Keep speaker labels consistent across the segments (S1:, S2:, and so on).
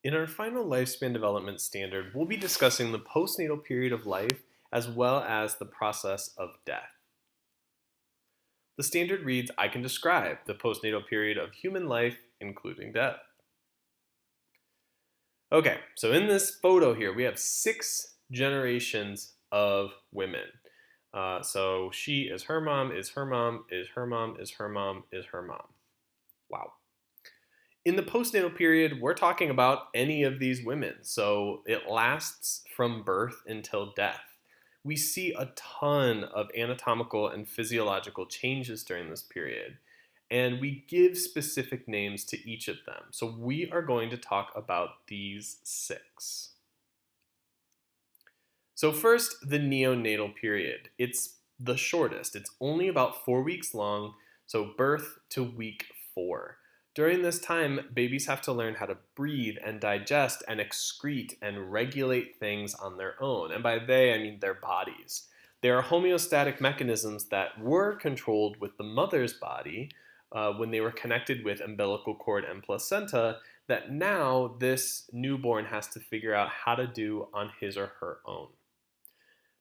S1: In our final lifespan development standard, we'll be discussing the postnatal period of life as well as the process of death. The standard reads, I can describe the postnatal period of human life, including death. Okay, so in this photo here, we have 6 generations of women. So she is her mom, is her mom, is her mom, is her mom, is her mom. Wow. In the postnatal period, we're talking about any of these women. So it lasts from birth until death. We see a ton of anatomical and physiological changes during this period, and we give specific names to each of them. So we are going to talk about these 6. So first, the neonatal period. It's the shortest. It's only about 4 weeks long, so birth to week 4. During this time, babies have to learn how to breathe and digest and excrete and regulate things on their own. And by they, I mean their bodies. There are homeostatic mechanisms that were controlled with the mother's body when they were connected with umbilical cord and placenta that now this newborn has to figure out how to do on his or her own.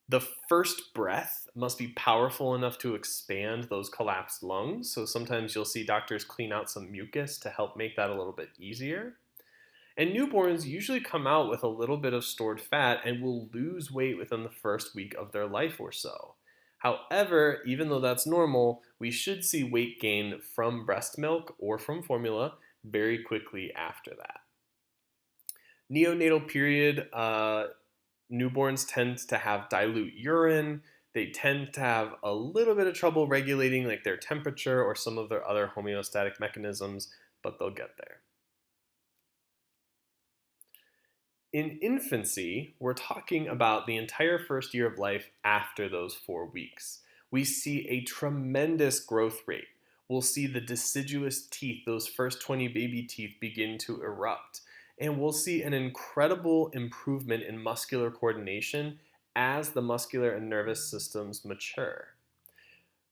S1: The first breath must be powerful enough to expand those collapsed lungs. So sometimes you'll see doctors clean out some mucus to help make that a little bit easier. And newborns usually come out with a little bit of stored fat and will lose weight within the first week of their life or so. However, even though that's normal, we should see weight gain from breast milk or from formula very quickly after that. Neonatal period, newborns tend to have dilute urine. They tend to have a little bit of trouble regulating like their temperature or some of their other homeostatic mechanisms, but they'll get there. In infancy, we're talking about the entire first year of life after those 4 weeks. We see a tremendous growth rate. We'll see the deciduous teeth, those first 20 baby teeth, begin to erupt. And we'll see an incredible improvement in muscular coordination as the muscular and nervous systems mature.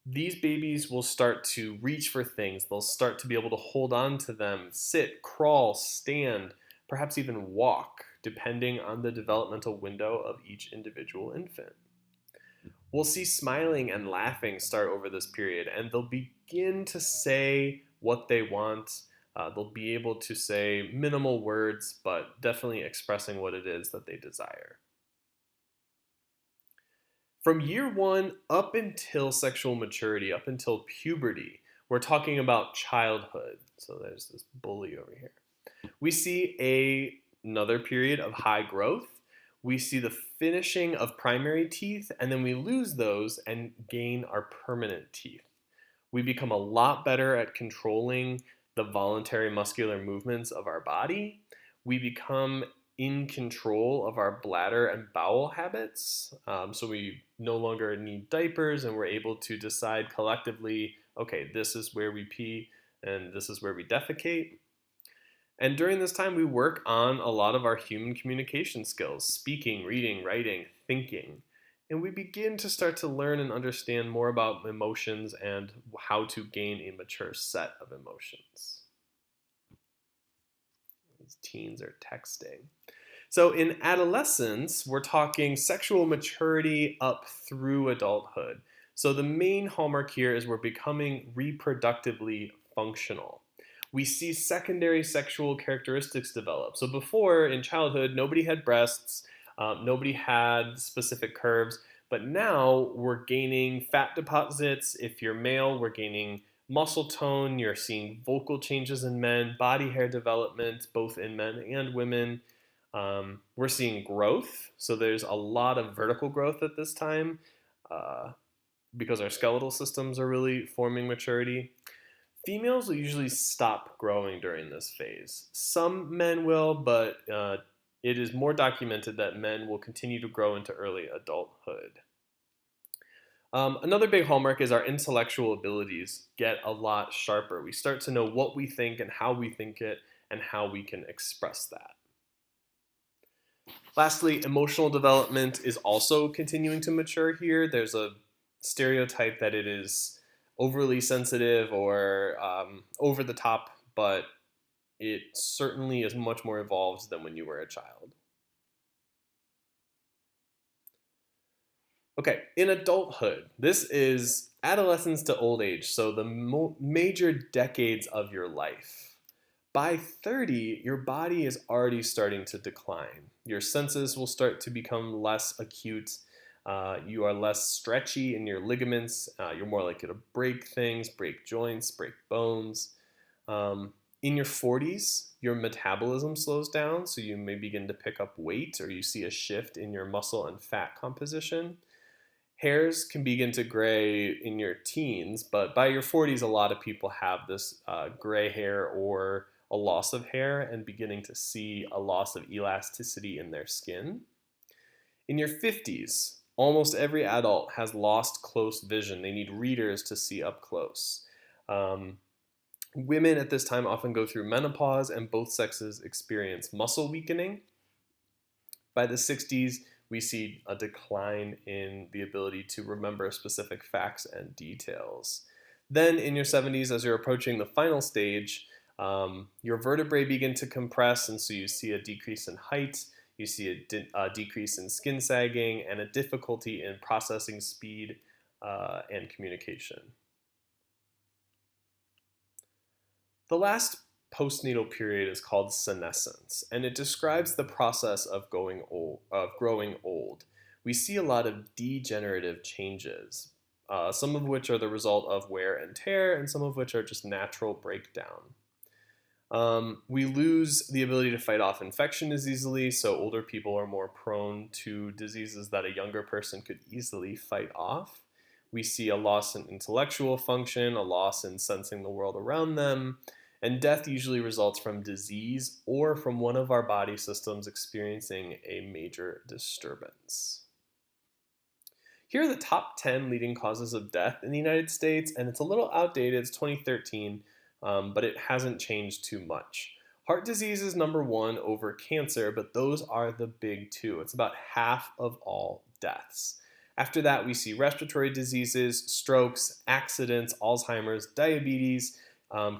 S1: These babies will start to reach for things. They'll start to be able to hold on to them, sit, crawl, stand, perhaps even walk, depending on the developmental window of each individual infant. We'll see smiling and laughing start over this period, and they'll begin to say what they want. They'll be able to say minimal words, but definitely expressing what it is that they desire. From year 1 up until sexual maturity, up until puberty, we're talking about childhood. So there's this bully over here. We see another period of high growth. We see the finishing of primary teeth, and then we lose those and gain our permanent teeth. We become a lot better at controlling the voluntary muscular movements of our body. We become in control of our bladder and bowel habits. So we no longer need diapers, and we're able to decide collectively, okay, this is where we pee and this is where we defecate. And during this time, we work on a lot of our human communication skills, speaking, reading, writing, thinking. And we begin to start to learn and understand more about emotions and how to gain a mature set of emotions. These teens are texting. So in adolescence, we're talking sexual maturity up through adulthood. So the main hallmark here is we're becoming reproductively functional. We see secondary sexual characteristics develop. So before, in childhood, nobody had breasts, nobody had specific curves, but now we're gaining fat deposits. If you're male, we're gaining muscle tone. You're seeing vocal changes in men, body hair development, both in men and women. We're seeing growth. So there's a lot of vertical growth at this time because our skeletal systems are really forming maturity. Females will usually stop growing during this phase. Some men will, but it is more documented that men will continue to grow into early adulthood. Another big hallmark is our intellectual abilities get a lot sharper. We start to know what we think and how we think it and how we can express that. Lastly, emotional development is also continuing to mature here. There's a stereotype that it is overly sensitive or over the top, but it certainly is much more evolved than when you were a child. Okay, in adulthood, this is adolescence to old age, so the major decades of your life. By 30, your body is already starting to decline. Your senses will start to become less acute. You are less stretchy in your ligaments. You're more likely to break things, break joints, break bones. Um, in your 40s, your metabolism slows down, so you may begin to pick up weight or you see a shift in your muscle and fat composition. Hairs can begin to gray in your teens, but by your 40s, a lot of people have this gray hair or a loss of hair and beginning to see a loss of elasticity in their skin. In your 50s, almost every adult has lost close vision. They need readers to see up close. Um, Women at this time often go through menopause, and both sexes experience muscle weakening. By the 60s, we see a decline in the ability to remember specific facts and details. Then in your 70s, as you're approaching the final stage, your vertebrae begin to compress, and so you see a decrease in height, you see a decrease in skin sagging, and a difficulty in processing speed and communication. The last postnatal period is called senescence, and it describes the process of growing old. We see a lot of degenerative changes, some of which are the result of wear and tear, and some of which are just natural breakdown. We lose the ability to fight off infection as easily, so older people are more prone to diseases that a younger person could easily fight off. We see a loss in intellectual function, a loss in sensing the world around them, and death usually results from disease or from one of our body systems experiencing a major disturbance. Here are the top 10 leading causes of death in the United States, and it's a little outdated, it's 2013, but it hasn't changed too much. Heart disease is number one over cancer, but those are the big two. It's about half of all deaths. After that, we see respiratory diseases, strokes, accidents, Alzheimer's, diabetes,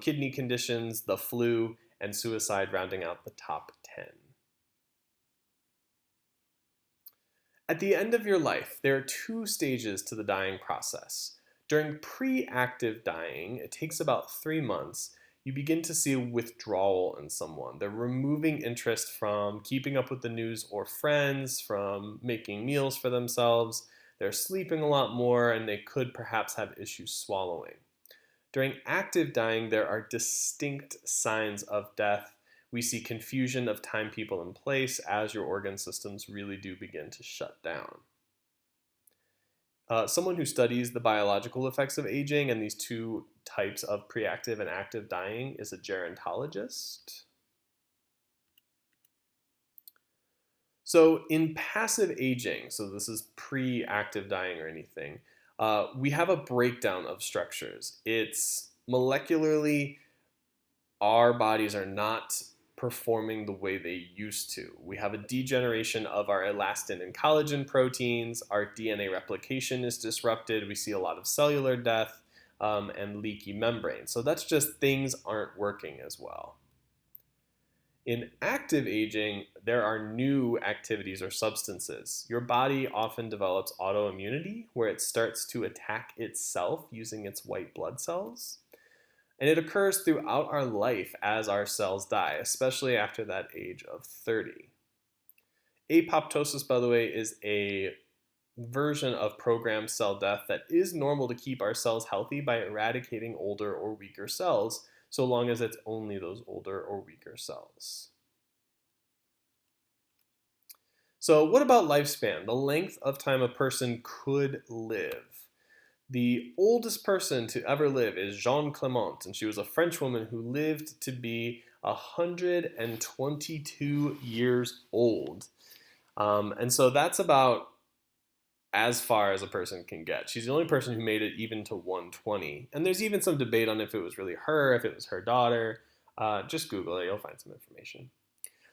S1: kidney conditions, the flu, and suicide rounding out the top 10. At the end of your life, there are two stages to the dying process. During pre-active dying, it takes about 3 months. You begin to see a withdrawal in someone. They're removing interest from keeping up with the news or friends, from making meals for themselves. They're sleeping a lot more, and they could perhaps have issues swallowing. During active dying, there are distinct signs of death. We see confusion of time, people, and place as your organ systems really do begin to shut down. Someone who studies the biological effects of aging and these two types of pre-active and active dying is a gerontologist. So in passive aging, so this is pre-active dying or anything, we have a breakdown of structures. It's molecularly, our bodies are not performing the way they used to. We have a degeneration of our elastin and collagen proteins. Our DNA replication is disrupted. We see a lot of cellular death and leaky membrane. So that's just things aren't working as well. In active aging, there are new activities or substances. Your body often develops autoimmunity, where it starts to attack itself using its white blood cells. And it occurs throughout our life as our cells die, especially after that age of 30. Apoptosis, by the way, is a version of programmed cell death that is normal to keep our cells healthy by eradicating older or weaker cells, so long as it's only those older or weaker cells. So what about lifespan, the length of time a person could live? The oldest person to ever live is Jeanne Clément, and she was a French woman who lived to be 122 years old. And so that's about as far as a person can get. She's the only person who made it even to 120. And there's even some debate on if it was really her, if it was her daughter. Just Google it, you'll find some information.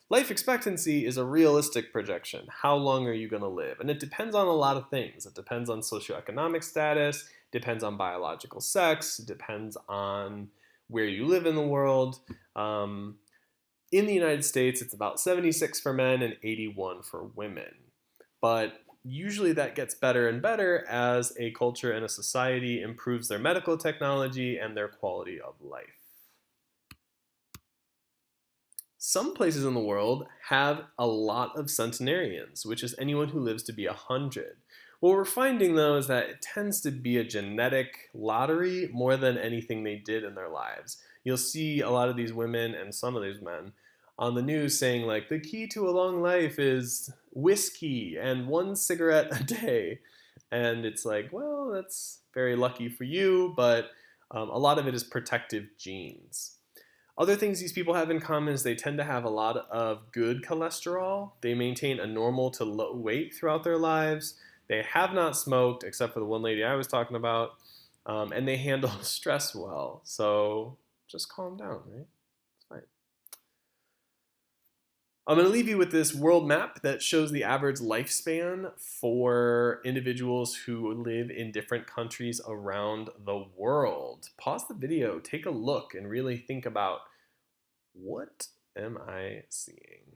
S1: Life expectancy is a realistic projection. How long are you going to live? And it depends on a lot of things. It depends on socioeconomic status, depends on biological sex, depends on where you live in the world. In the United States, it's about 76 for men and 81 for women. But usually that gets better and better as a culture and a society improves their medical technology and their quality of life. Some places in the world have a lot of centenarians, which is anyone who lives to be 100. What we're finding though is that it tends to be a genetic lottery more than anything they did in their lives. You'll see a lot of these women and some of these men on the news saying like the key to a long life is whiskey and one cigarette a day. And it's like, well, that's very lucky for you, but a lot of it is protective genes. Other things these people have in common is they tend to have a lot of good cholesterol. They maintain a normal to low weight throughout their lives. They have not smoked, except for the one lady I was talking about, and they handle stress well. So just calm down, right? It's fine. I'm going to leave you with this world map that shows the average lifespan for individuals who live in different countries around the world. Pause the video, take a look, and really think about what am I seeing?